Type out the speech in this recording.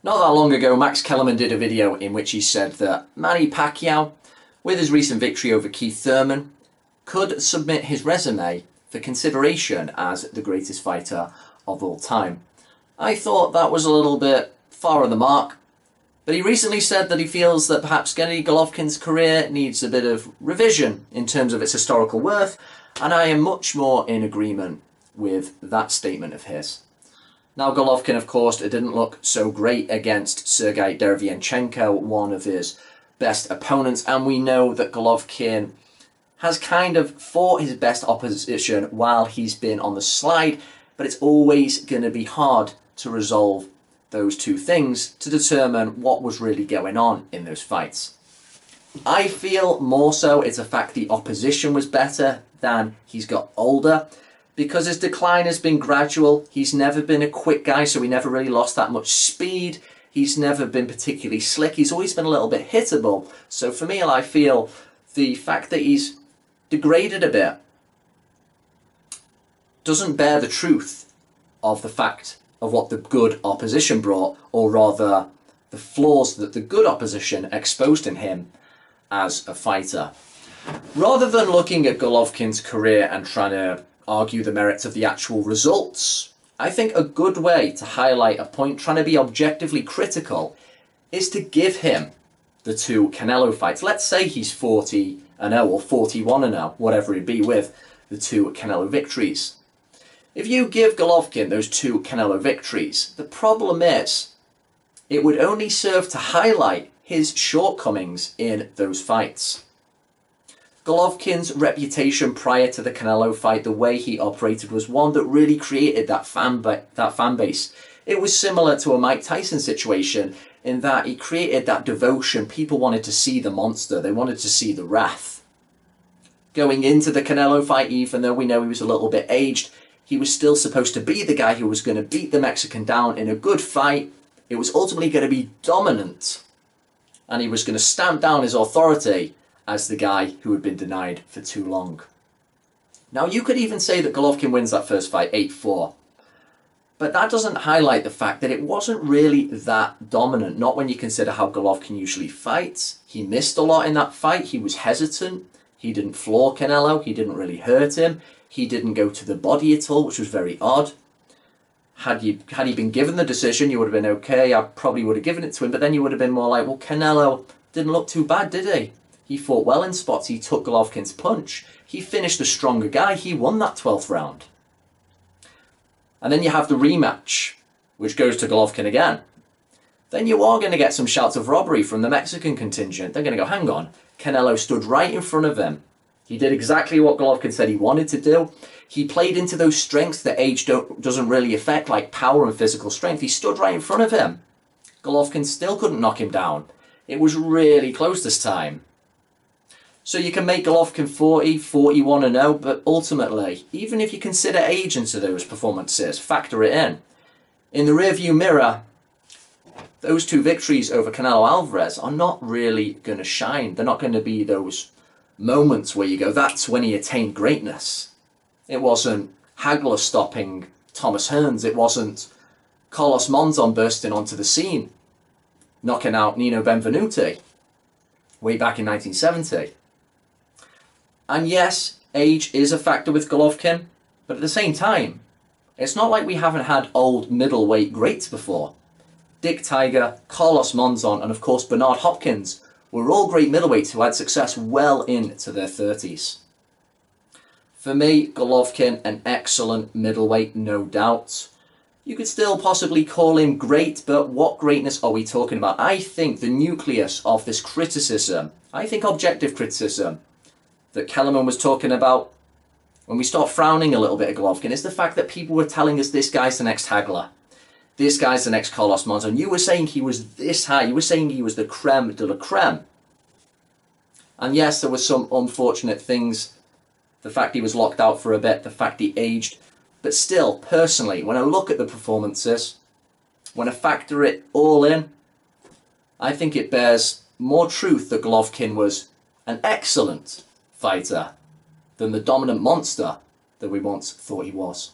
Not that long ago, Max Kellerman did a video in which he said that Manny Pacquiao, with his recent victory over Keith Thurman, could submit his resume for consideration as the greatest fighter of all time. I thought that was a little bit far on the mark, but he recently said that he feels that perhaps Gennady Golovkin's career needs a bit of revision in terms of its historical worth, and I am much more in agreement with that statement of his. Now, Golovkin, of course, didn't look so great against Sergei Derevyanchenko, one of his best opponents, and we know that Golovkin has kind of fought his best opposition while he's been on the slide, but it's always going to be hard to resolve those two things to determine what was really going on in those fights. I feel more so it's a fact the opposition was better than he's got older, because his decline has been gradual. He's never been a quick guy, so he never really lost that much speed. He's never been particularly slick. He's always been a little bit hittable. So for me, I feel the fact that he's degraded a bit doesn't bear the truth of the fact of what the good opposition brought, or rather the flaws that the good opposition exposed in him as a fighter. Rather than looking at Golovkin's career and trying to argue the merits of the actual results, I think a good way to highlight a point, trying to be objectively critical, is to give him the two Canelo fights. Let's say he's 40-0 or 41-0, whatever he'd be with the two Canelo victories. If you give Golovkin those two Canelo victories, the problem is it would only serve to highlight his shortcomings in those fights. Golovkin's reputation prior to the Canelo fight, the way he operated, was one that really created that fan base. It was similar to a Mike Tyson situation in that he created that devotion. People wanted to see the monster. They wanted to see the wrath. Going into the Canelo fight, even though we know he was a little bit aged, he was still supposed to be the guy who was going to beat the Mexican down in a good fight. It was ultimately going to be dominant, and he was going to stamp down his authority as the guy who had been denied for too long. Now, you could even say that Golovkin wins that first fight 8-4, but that doesn't highlight the fact that it wasn't really that dominant, not when you consider how Golovkin usually fights. He missed a lot in that fight. He was hesitant. He didn't floor Canelo. He didn't really hurt him. He didn't go to the body at all, which was very odd. Had he been given the decision, you would have been okay. I probably would have given it to him, but then you would have been more like, well, Canelo didn't look too bad, did he? He fought well in spots. He took Golovkin's punch. He finished the stronger guy. He won that 12th round. And then you have the rematch, which goes to Golovkin again. Then you are going to get some shouts of robbery from the Mexican contingent. They're going to go, hang on, Canelo stood right in front of him. He did exactly what Golovkin said he wanted to do. He played into those strengths that age doesn't really affect, like power and physical strength. He stood right in front of him. Golovkin still couldn't knock him down. It was really close this time. So you can make Golovkin 41-0, but ultimately, even if you consider age into those performances, factor it in the rearview mirror, those two victories over Canelo Alvarez are not really going to shine. They're not going to be those moments where you go, that's when he attained greatness. It wasn't Hagler stopping Thomas Hearns. It wasn't Carlos Monzon bursting onto the scene, knocking out Nino Benvenuti way back in 1970. And yes, age is a factor with Golovkin, but at the same time, it's not like we haven't had old middleweight greats before. Dick Tiger, Carlos Monzon, and of course Bernard Hopkins were all great middleweights who had success well into their 30s. For me, Golovkin, an excellent middleweight, no doubt. You could still possibly call him great, but what greatness are we talking about? I think the nucleus of this criticism, I think objective criticism, that Kellerman was talking about when we start frowning a little bit at Golovkin, is the fact that people were telling us this guy's the next Hagler. This guy's the next Carlos Monzon. You were saying he was this high. You were saying he was the creme de la creme. And yes, there were some unfortunate things. The fact he was locked out for a bit, the fact he aged. But still, personally, when I look at the performances, when I factor it all in, I think it bears more truth that Golovkin was an excellent fighter than the dominant monster that we once thought he was.